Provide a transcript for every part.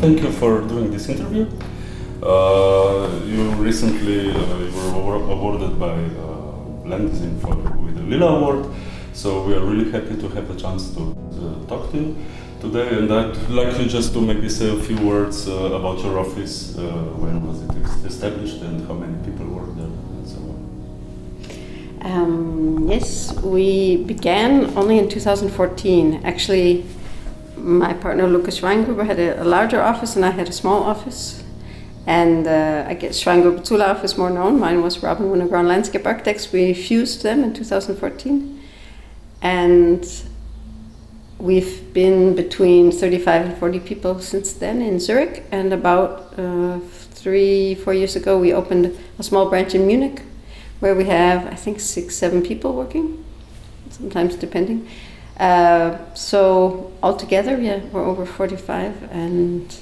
Thank you for doing this interview. You recently were awarded by Landezine with the LILA Award, so we are really happy to have a chance to talk to you today. And I'd like you just to maybe say a few words about your office. When was it established and how many people work there and so on? Yes, we began only in 2014. Actually, my partner Lucas Schweingruber had a larger office and I had a small office. And I guess Schweingruber-Zula office more known. Mine was Robin Winogrond Landscape Architects. We fused them in 2014. And we've been between 35 and 40 people since then in Zürich. And about 3-4 years ago, we opened a small branch in Munich, where we have, I think, 6-7 people working, sometimes depending. So altogether, we're over 45 and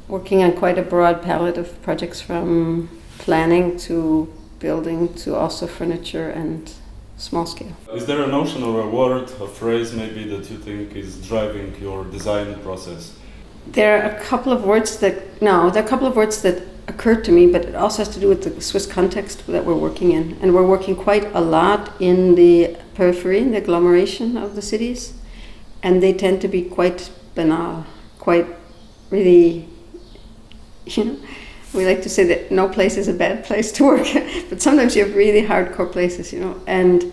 working on quite a broad palette of projects, from planning to building to also furniture and small scale. Is there a notion or a word, a phrase maybe that you think is driving your design process? There are a couple of words that occurred to me, but it also has to do with the Swiss context that we're working in. And we're working quite a lot in the periphery, in the agglomeration of the cities. And they tend to be quite banal, quite really, we like to say that no place is a bad place to work, but sometimes you have really hardcore places, And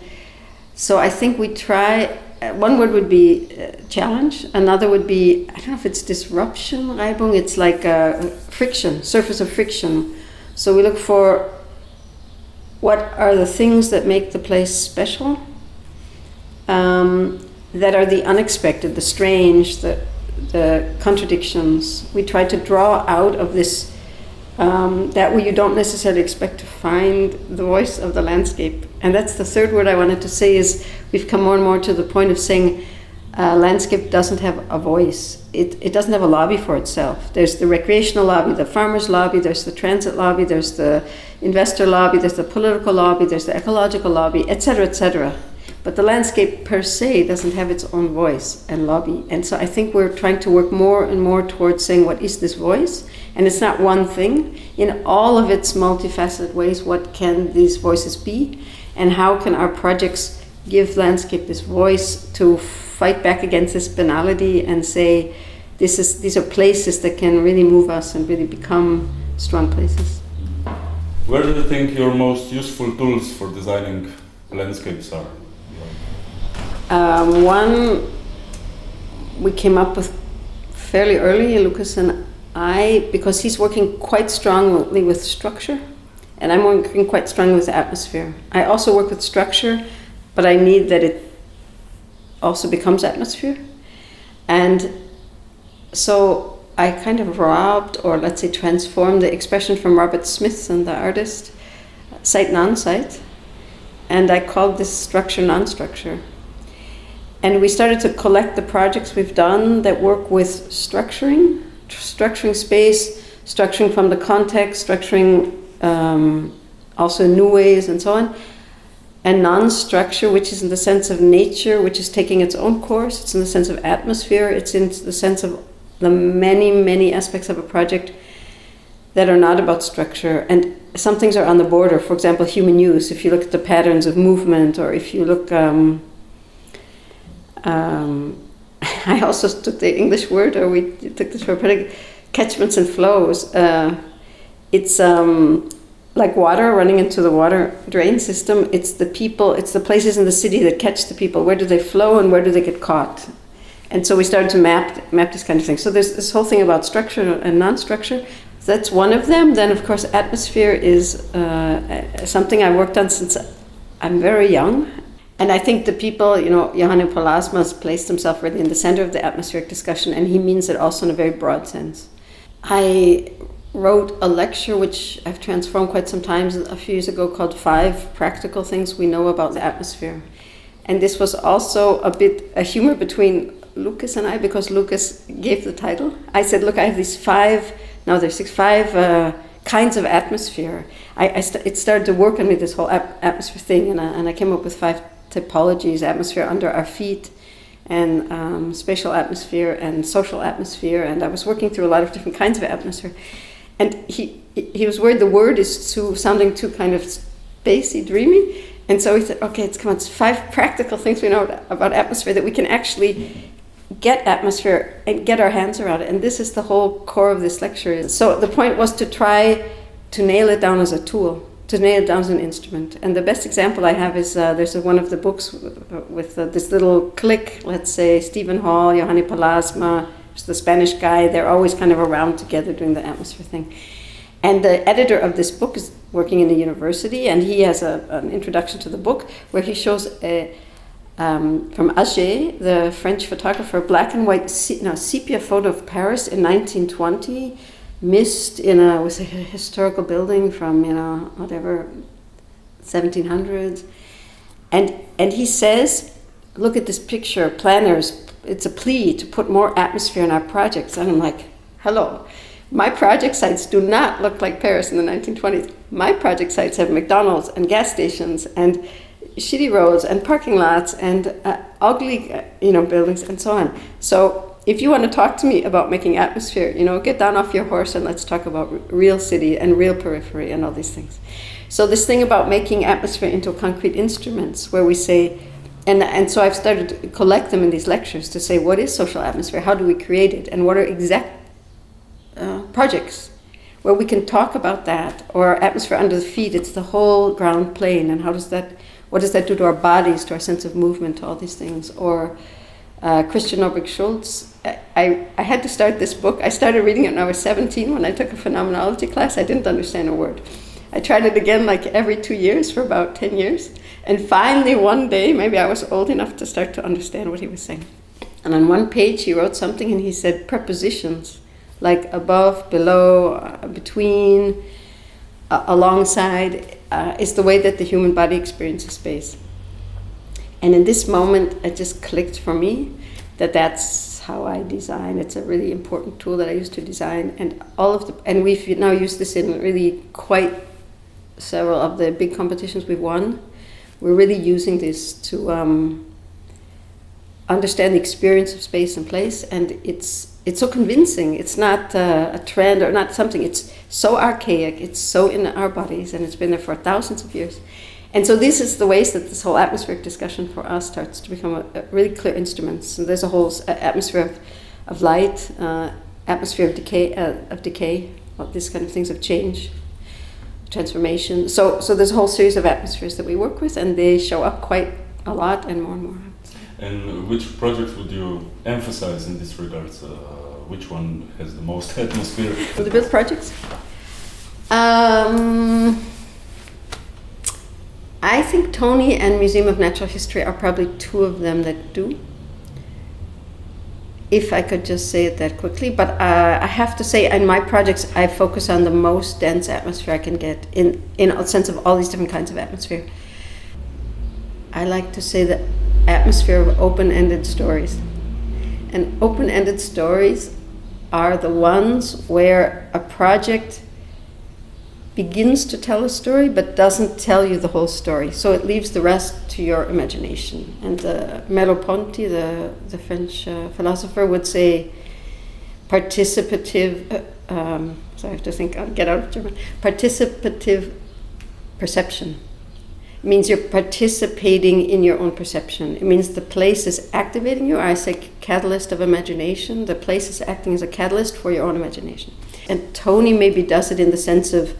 so I think we try, one word would be challenge, another would be, I don't know if it's disruption, Reibung, it's like friction, surface of friction. So we look for what are the things that make the place special, that are the unexpected, the strange, the contradictions. We try to draw out of this, that where you don't necessarily expect to find the voice of the landscape. And that's the third word I wanted to say, is we've come more and more to the point of saying landscape doesn't have a voice. It doesn't have a lobby for itself. There's the recreational lobby, the farmer's lobby, there's the transit lobby, there's the investor lobby, there's the political lobby, there's the ecological lobby, etc., etc. But the landscape per se doesn't have its own voice and lobby. And so I think we're trying to work more and more towards saying, what is this voice? And it's not one thing. In all of its multifaceted ways, what can these voices be? And how can our projects give landscape this voice to fight back against this banality and say, these are places that can really move us and really become strong places. Where do you think your most useful tools for designing landscapes are? One we came up with fairly early, Lucas and I, because he's working quite strongly with structure, and I'm working quite strongly with atmosphere. I also work with structure, but I need that it also becomes atmosphere. And so I kind of robbed, or let's say transformed, the expression from Robert Smithson, the artist, site non-site, and I called this structure non-structure. And we started to collect the projects we've done that work with structuring space, structuring from the context, structuring also in new ways and so on. And non-structure, which is in the sense of nature, which is taking its own course. It's in the sense of atmosphere. It's in the sense of the many, many aspects of a project that are not about structure. And some things are on the border. For example, human use. If you look at the patterns of movement, or if you look... I also took the English word, or we took this for catchments and flows. It's like water running into the water drain system. It's the people, it's the places in the city that catch the people. Where do they flow and where do they get caught? And so we started to map this kind of thing. So there's this whole thing about structure and non-structure. So that's one of them. Then, of course, atmosphere is something I worked on since I'm very young. And I think the people, Johannes Polasmas placed himself really in the center of the atmospheric discussion, and he means it also in a very broad sense. I wrote a lecture, which I've transformed quite some times a few years ago, called 5 Practical Things We Know About the Atmosphere. And this was also a bit a humor between Lucas and I, because Lucas gave the title. I said, look, I have these 5 kinds of atmosphere. It started to work on me, this whole atmosphere thing, and I came up with 5 typologies: atmosphere under our feet, and spatial atmosphere and social atmosphere, and I was working through a lot of different kinds of atmosphere. And he was worried the word is sounding too kind of spacey, dreamy, and so he said, okay, it's 5 practical things we know about atmosphere that we can actually get atmosphere and get our hands around it. And this is the whole core of this lecture. So the point was to try to nail it down as a tool, to nail it down as an instrument. And the best example I have is there's one of the books with this little clique, let's say Stephen Hall, Johanny Palasma, the Spanish guy. They're always kind of around together doing the atmosphere thing. And the editor of this book is working in a university, and he has an introduction to the book where he shows from Auger, the French photographer, black and white sepia photo of Paris in 1920, mist with a historical building from, whatever, 1700s. And he says, look at this picture, planners, it's a plea to put more atmosphere in our projects. And I'm like, hello, my project sites do not look like Paris in the 1920s. My project sites have McDonald's and gas stations and shitty roads and parking lots and ugly, buildings and so on. So if you want to talk to me about making atmosphere, get down off your horse and let's talk about real city and real periphery and all these things. So this thing about making atmosphere into concrete instruments where we say, and so I've started to collect them in these lectures to say, what is social atmosphere? How do we create it? And what are exact projects where we can talk about that? Or atmosphere under the feet, it's the whole ground plane. And what does that do to our bodies, to our sense of movement, to all these things? Or Christian Norbert-Schulz. I had to start this book. I started reading it when I was 17 when I took a phenomenology class. I didn't understand a word. I tried it again like every 2 years for about 10 years. And finally one day, maybe I was old enough to start to understand what he was saying. And on one page he wrote something and he said prepositions, like above, below, between, alongside, is the way that the human body experiences space. And in this moment, it just clicked for me that that's how I design. It's a really important tool that I use to design. And we've now used this in really quite several of the big competitions we've won. We're really using this to understand the experience of space and place, and it's so convincing. It's not a trend or not something. It's so archaic. It's so in our bodies, and it's been there for thousands of years. And so this is the ways that this whole atmospheric discussion for us starts to become a really clear instrument. So there's a whole atmosphere of light, atmosphere of decay, all these kind of things of change, transformation. So there's a whole series of atmospheres that we work with, and they show up quite a lot and more and more. And which projects would you emphasize in this regard? Which one has the most atmosphere? For the build projects? I think Tony and Museum of Natural History are probably two of them that do. If I could just say it that quickly. But I have to say, in my projects, I focus on the most dense atmosphere I can get in a sense of all these different kinds of atmosphere. I like to say the atmosphere of open-ended stories. And open-ended stories are the ones where a project begins to tell a story but doesn't tell you the whole story. So it leaves the rest to your imagination. And Merleau-Ponty, the French philosopher, would say participative, so I have to think, I'll get out of German, participative perception. It means you're participating in your own perception. It means the place is activating you. I say catalyst of imagination. The place is acting as a catalyst for your own imagination. And Tony maybe does it in the sense of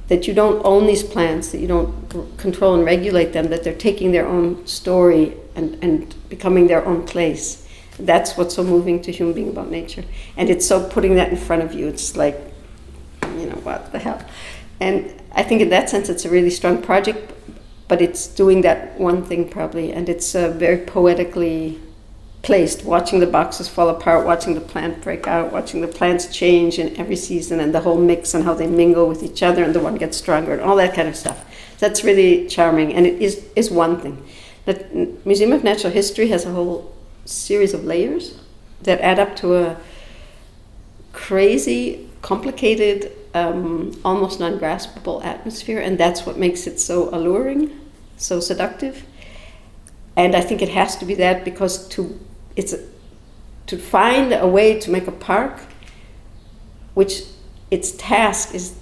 that you don't own these plants, that you don't control and regulate them, that they're taking their own story and becoming their own place. That's what's so moving to human being about nature. And it's so putting that in front of you. It's like, what the hell? And I think in that sense it's a really strong project, but it's doing that one thing probably, and it's very poetically placed, watching the boxes fall apart, watching the plant break out, watching the plants change in every season, and the whole mix and how they mingle with each other, and the one gets stronger, and all that kind of stuff. That's really charming, and it is one thing. The Museum of Natural History has a whole series of layers that add up to a crazy, complicated, almost non-graspable atmosphere, and that's what makes it so alluring, so seductive. And I think it has to be that, because to it's to find a way to make a park which its task is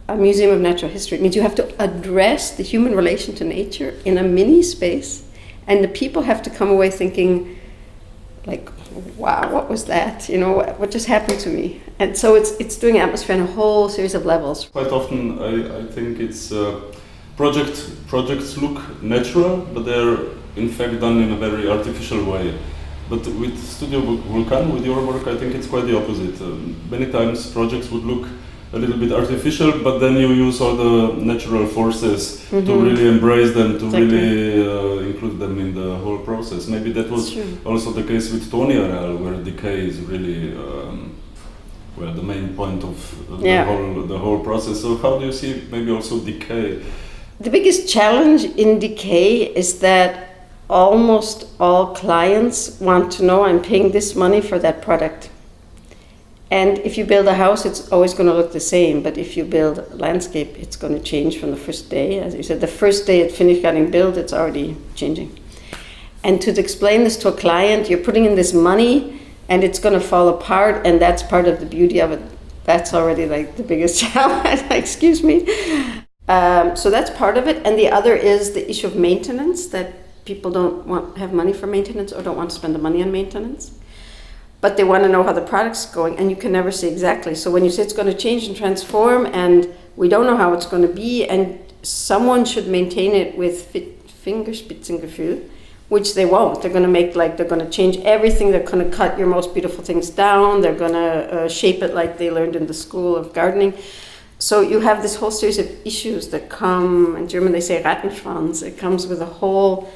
a museum of natural history. It means you have to address the human relation to nature in a mini space, and the people have to come away thinking, like, wow, what was that? You know, what just happened to me? And so it's doing atmosphere on a whole series of levels. Quite often I think it's projects look natural, but they're in fact done in a very artificial way. But with Studio Vulkan, with your work, I think it's quite the opposite. Many times projects would look a little bit artificial, but then you use all the natural forces to really embrace them, to really include them in the whole process. Maybe that was also the case with Tony Areal, where decay is really the main point of the whole process. So how do you see maybe also decay? The biggest challenge in decay is that almost all clients want to know, I'm paying this money for that product. And if you build a house, it's always going to look the same. But if you build a landscape, it's going to change from the first day. As you said, the first day it finished getting built, it's already changing. And to explain this to a client, you're putting in this money and it's going to fall apart, and that's part of the beauty of it. That's already like the biggest challenge, excuse me. So that's part of it. And the other is the issue of maintenance, that people don't have money for maintenance or don't want to spend the money on maintenance. But they want to know how the product's going, and you can never say exactly. So when you say it's going to change and transform, and we don't know how it's going to be, and someone should maintain it with Fingerspitzengefühl, which they won't. They're going to they're going to change everything. They're going to cut your most beautiful things down. They're going to shape it like they learned in the school of gardening. So you have this whole series of issues that come. In German, they say Rattenschwanz. It comes with a whole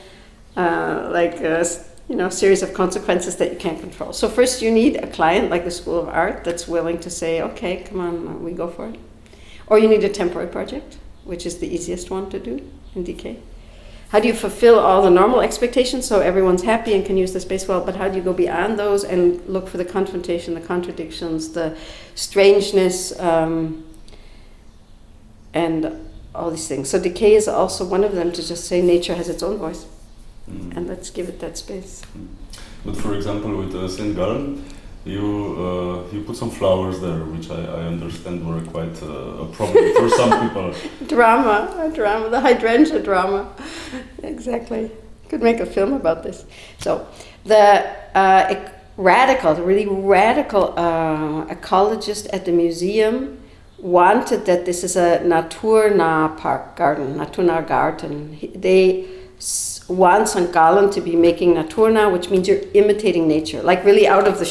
series of consequences that you can't control. So first you need a client like the School of Art that's willing to say, okay, come on, we go for it. Or you need a temporary project, which is the easiest one to do in decay. How do you fulfill all the normal expectations so everyone's happy and can use the space well, but how do you go beyond those and look for the confrontation, the contradictions, the strangeness, and all these things. So decay is also one of them, to just say nature has its own voice. And let's give it that space. But for example, with St. Gallen, you put some flowers there, which I understand were quite a problem for some people. Drama, the hydrangea drama. Exactly. Could make a film about this. So the really radical ecologist at the museum wanted that this is a naturnah park garden, naturnah garden. They want St. Gallen to be making naturnah, which means you're imitating nature, like really out of the,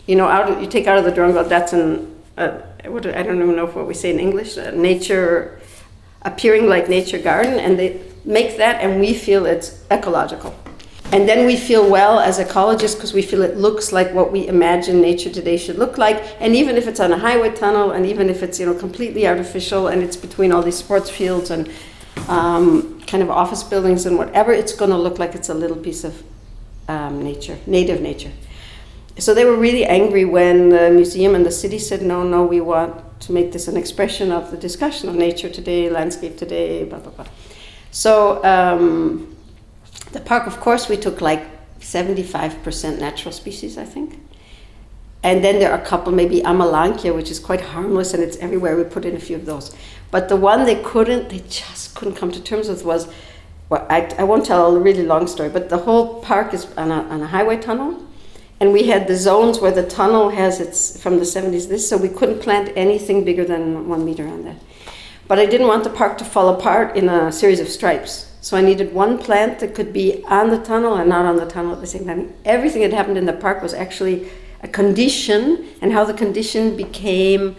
you take out of the drum, that's I don't even know what we say in English, nature, appearing like nature garden, and they make that, and we feel it's ecological. And then we feel well as ecologists because we feel it looks like what we imagine nature today should look like. And even if it's on a highway tunnel, and even if it's completely artificial, and it's between all these sports fields and kind of office buildings and whatever, it's going to look like it's a little piece of nature, native nature. So they were really angry when the museum and the city said, no, we want to make this an expression of the discussion of nature today, landscape today, blah, blah, blah. So the park, of course, we took like 75% natural species, I think. And then there are a couple, maybe Amelanchier, which is quite harmless and it's everywhere. We put in a few of those. But the one they just couldn't come to terms with was, well, I won't tell a really long story, but the whole park is on a highway tunnel. And we had the zones where the tunnel has its, from the 70s, so we couldn't plant anything bigger than 1 meter on that. But I didn't want the park to fall apart in a series of stripes. So I needed one plant that could be on the tunnel and not on the tunnel at the same time. Everything that happened in the park was actually a condition, and how the condition became,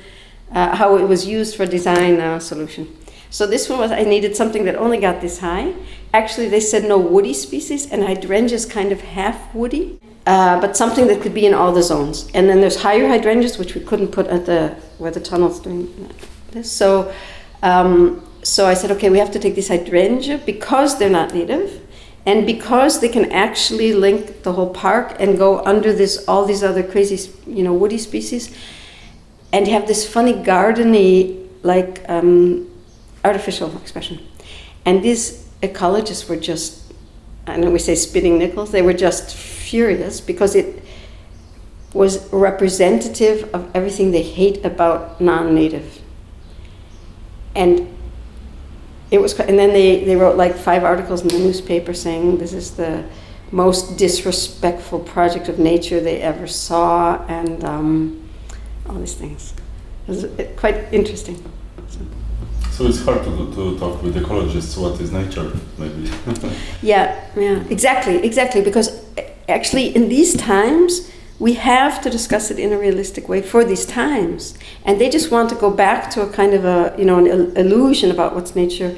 how it was used for design solution. So this one was, I needed something that only got this high. Actually, they said no woody species, and hydrangeas kind of half woody, but something that could be in all the zones. And then there's higher hydrangeas, which we couldn't put at where the tunnel's doing this. So I said, okay, we have to take this hydrangea because they're not native, and because they can actually link the whole park and go under all these other crazy, woody species, and have this funny gardeny, like artificial expression. And these ecologists were just I know we say spitting nickels, they were just furious because it was representative of everything they hate about non-native. And it was, and then they wrote like 5 articles in the newspaper saying this is the most disrespectful project of nature they ever saw, and all these things. It was quite interesting. So it's hard to talk with ecologists what is nature, maybe. Yeah, exactly, because actually in these times, we have to discuss it in a realistic way for these times. And they just want to go back to a kind of a, an illusion about what's nature.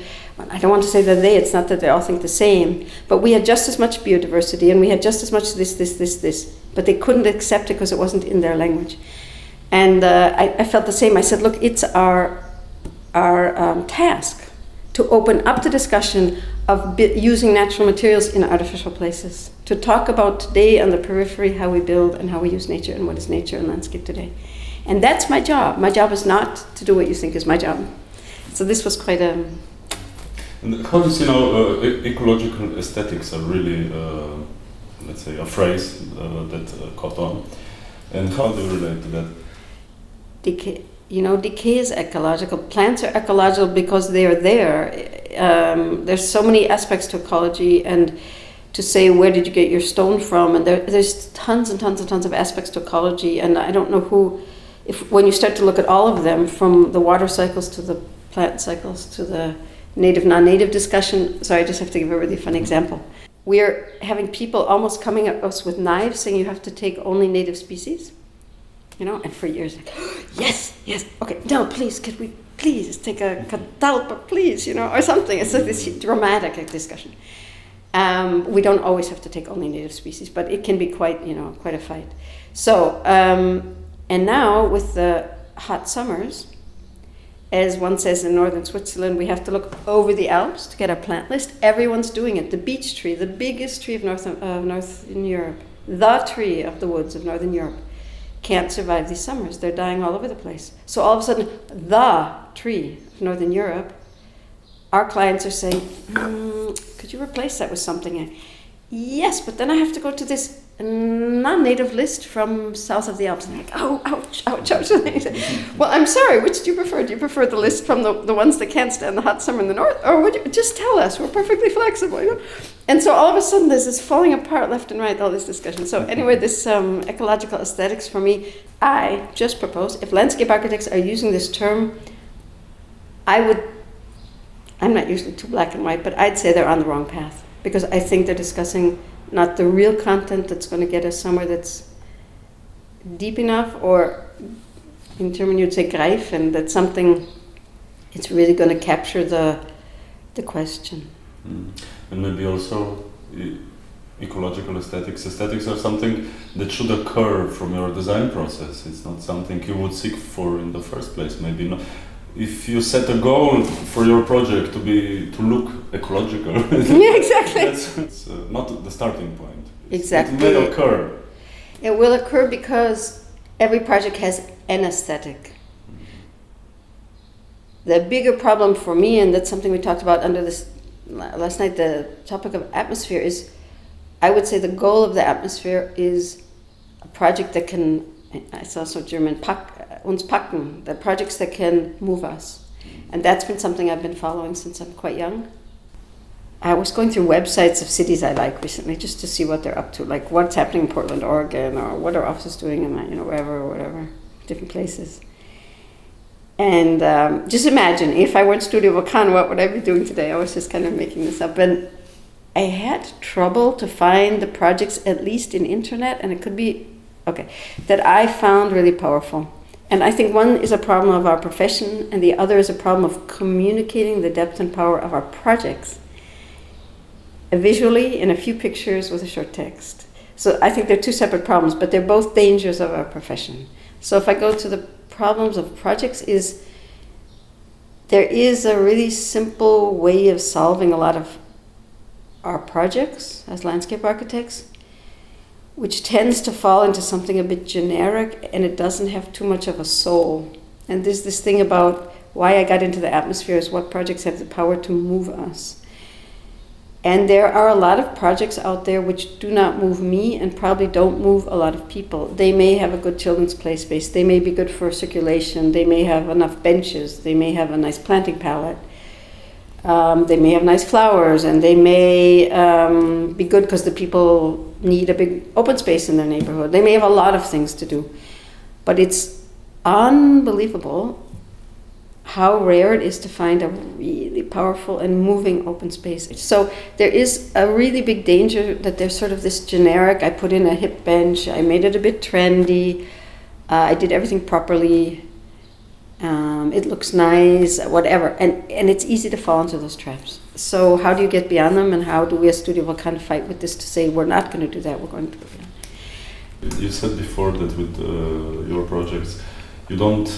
I don't want to say that it's not that they all think the same, but we had just as much biodiversity and we had just as much this, but they couldn't accept it because it wasn't in their language. And I felt the same. I said, look, it's our task to open up the discussion of using natural materials in artificial places, to talk about today on the periphery how we build and how we use nature and what is nature and landscape today. And that's my job. My job is not to do what you think is my job. So this was quite a... And how does, ecological aesthetics are really, let's say, a phrase that caught on. And how do you relate to that? Decay. Decay is ecological. Plants are ecological because they are there. There's so many aspects to ecology, and to say where did you get your stone from, and there's tons and tons and tons of aspects to ecology, and I don't know when you start to look at all of them, from the water cycles to the plant cycles to the native non-native discussion. Sorry, I just have to give a really fun example. We're having people almost coming at us with knives saying you have to take only native species. And for years, like, yes, okay, no, please, could we please take a catalpa, please, or something. It's like this dramatic discussion. We don't always have to take only native species, but it can be quite a fight. So, and now with the hot summers, as one says in northern Switzerland, we have to look over the Alps to get our plant list. Everyone's doing it. The beech tree, the biggest tree of Northern Europe, the tree of the woods of Northern Europe, can't survive these summers. They're dying all over the place. So all of a sudden, the tree of Northern Europe, our clients are saying, could you replace that with something? Yes, but then I have to go to this non-native list from south of the Alps. And I'm like, oh, ouch. Well, I'm sorry, which do you prefer? Do you prefer the list from the ones that can't stand the hot summer in the north? Or would you just tell us? We're perfectly flexible. And so all of a sudden there's this falling apart left and right, all this discussion. So anyway, this ecological aesthetics for me, I just propose, if landscape architects are using this term, I'm not usually too black and white, but I'd say they're on the wrong path. Because I think they're discussing not the real content that's going to get us somewhere that's deep enough, or in German you'd say greif, and that's something it's really going to capture the question. And maybe also ecological aesthetics are something that should occur from your design process. It's not something you would seek for in the first place. Maybe not. If you set a goal for your project to look ecological, yeah, exactly. That's not the starting point. Exactly. It will occur. It will occur because every project has an aesthetic. The bigger problem for me, and that's something we talked about under this last night, the topic of atmosphere, is I would say the goal of the atmosphere is a project that can, it's also German, uns packen, the projects that can move us. And that's been something I've been following since I'm quite young. I was going through websites of cities I like recently just to see what they're up to, like what's happening in Portland, Oregon, or what are offices doing in wherever, different places. And just imagine, if I weren't Studio Vulkan, what would I be doing today? I was just kind of making this up. And I had trouble to find the projects, at least in internet, and it could be, that I found really powerful. And I think one is a problem of our profession, and the other is a problem of communicating the depth and power of our projects visually in a few pictures with a short text. So I think they're two separate problems, but they're both dangers of our profession. So if I go to the problems of projects, there is a really simple way of solving a lot of our projects as landscape architects, which tends to fall into something a bit generic, and it doesn't have too much of a soul. And there's this thing about why I got into the atmosphere is what projects have the power to move us. And there are a lot of projects out there which do not move me and probably don't move a lot of people. They may have a good children's play space. They may be good for circulation. They may have enough benches. They may have a nice planting palette. They may have nice flowers, and they may be good because the people need a big open space in their neighborhood. They may have a lot of things to do. But it's unbelievable how rare it is to find a really powerful and moving open space. So there is a really big danger that there's sort of this generic, I put in a hip bench, I made it a bit trendy, I did everything properly, it looks nice, whatever. And it's easy to fall into those traps. So how do you get beyond them, and how do we as Studio Vulkan fight with this to say we're not going to do that, we're going to do that? You said before that with your projects, you don't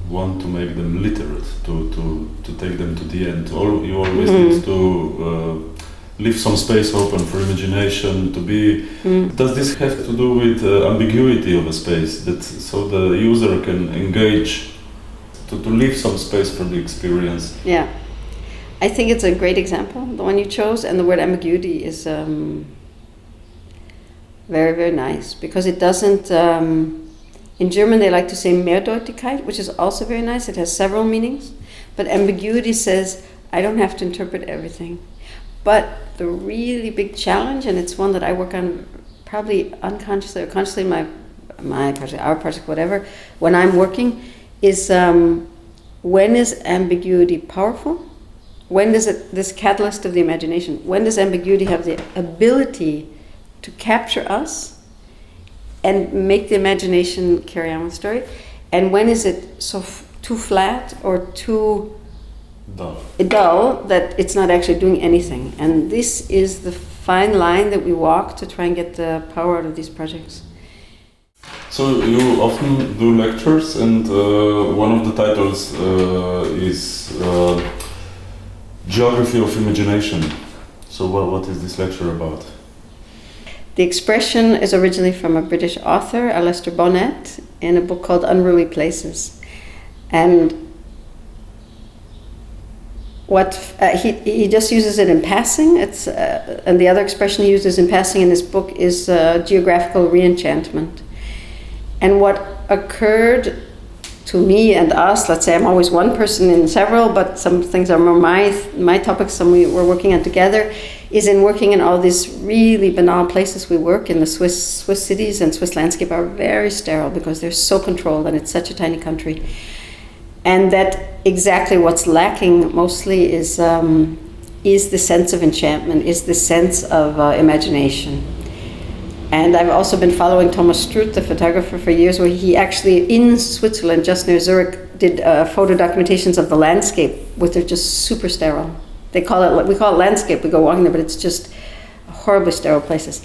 want to make them literate, to take them to the end. You always need to leave some space open for imagination to be. Does this have to do with ambiguity of a space, that so the user can engage, to leave some space for the experience? Yeah, I think it's a great example, the one you chose, and the word ambiguity is very, very nice, because it doesn't, in German they like to say Mehrdeutigkeit, which is also very nice. It has several meanings, but ambiguity says I don't have to interpret everything. But the really big challenge, and it's one that I work on probably unconsciously or consciously in my project, our project, whatever, when I'm working, is when is ambiguity powerful? When does this catalyst of the imagination, when does ambiguity have the ability to capture us and make the imagination carry on with the story? And when is it too flat or too dull that it's not actually doing anything? And this is the fine line that we walk to try and get the power out of these projects. So you often do lectures, and one of the titles is Geography of Imagination. So what is this lecture about? The expression is originally from a British author, Alistair Bonnet, in a book called Unruly Places. And what he just uses it in passing. It's and the other expression he uses in passing in this book is geographical reenchantment. And what occurred to me and us, let's say I'm always one person in several, but some things are more my topics, some we're working on together, is in working in all these really banal places we work in. The Swiss cities and Swiss landscape are very sterile because they're so controlled and it's such a tiny country. And that exactly what's lacking mostly is the sense of enchantment, is the sense of imagination. And I've also been following Thomas Struth, the photographer, for years, where he actually, in Switzerland, just near Zürich, did photo documentations of the landscape, which are just super sterile. We call it landscape, we go walking there, but it's just horribly sterile places.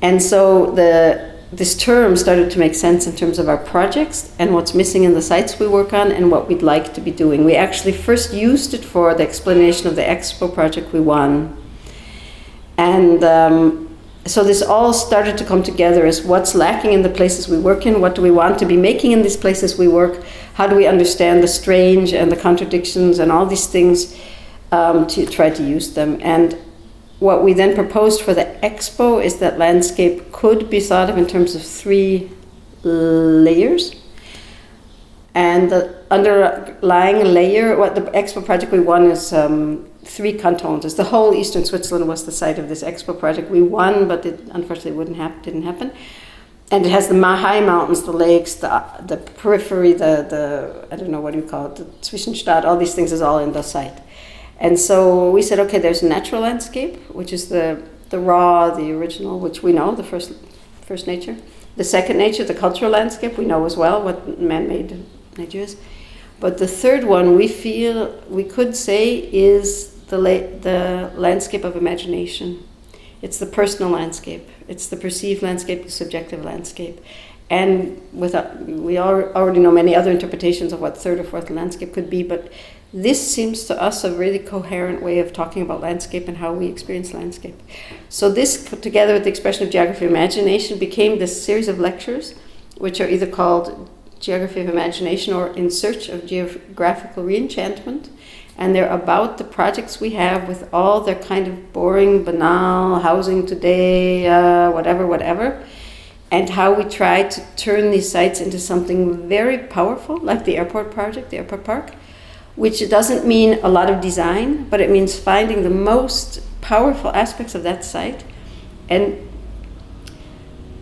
And so this term started to make sense in terms of our projects and what's missing in the sites we work on and what we'd like to be doing. We actually first used it for the explanation of the Expo project we won. And so this all started to come together as what's lacking in the places we work in, what do we want to be making in these places we work, how do we understand the strange and the contradictions and all these things to try to use them. And what we then proposed for the Expo is that landscape could be thought of in terms of 3 layers. And the underlying layer, what the Expo project we won is 3 cantons. The whole eastern Switzerland was the site of this Expo project. We won, but it unfortunately didn't happen. And it has the high mountains, the lakes, the periphery, the I don't know what do you call it, the Zwischenstadt, all these things is all in the site. And so we said, okay, there's natural landscape, which is the raw, the original, which we know, the first nature. The second nature, the cultural landscape, we know as well what man-made nature is. But the third one, we feel we could say is the landscape of imagination. It's the personal landscape. It's the perceived landscape, the subjective landscape. And we already know many other interpretations of what third or fourth landscape could be, but this seems to us a really coherent way of talking about landscape and how we experience landscape. So this, together with the expression of geography of imagination, became this series of lectures, which are either called Geography of Imagination or In Search of Geographical Reenchantment. And they're about the projects we have with all their kind of boring, banal, housing today, whatever, and how we try to turn these sites into something very powerful, like the airport project, the airport park, which doesn't mean a lot of design, but it means finding the most powerful aspects of that site and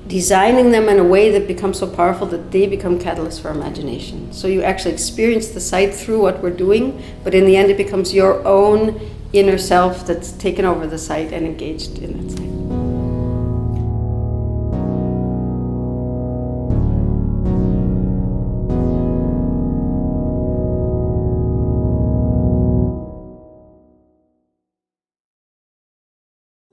designing them in a way that becomes so powerful that they become catalysts for imagination. So you actually experience the site through what we're doing, but in the end it becomes your own inner self that's taken over the site and engaged in it.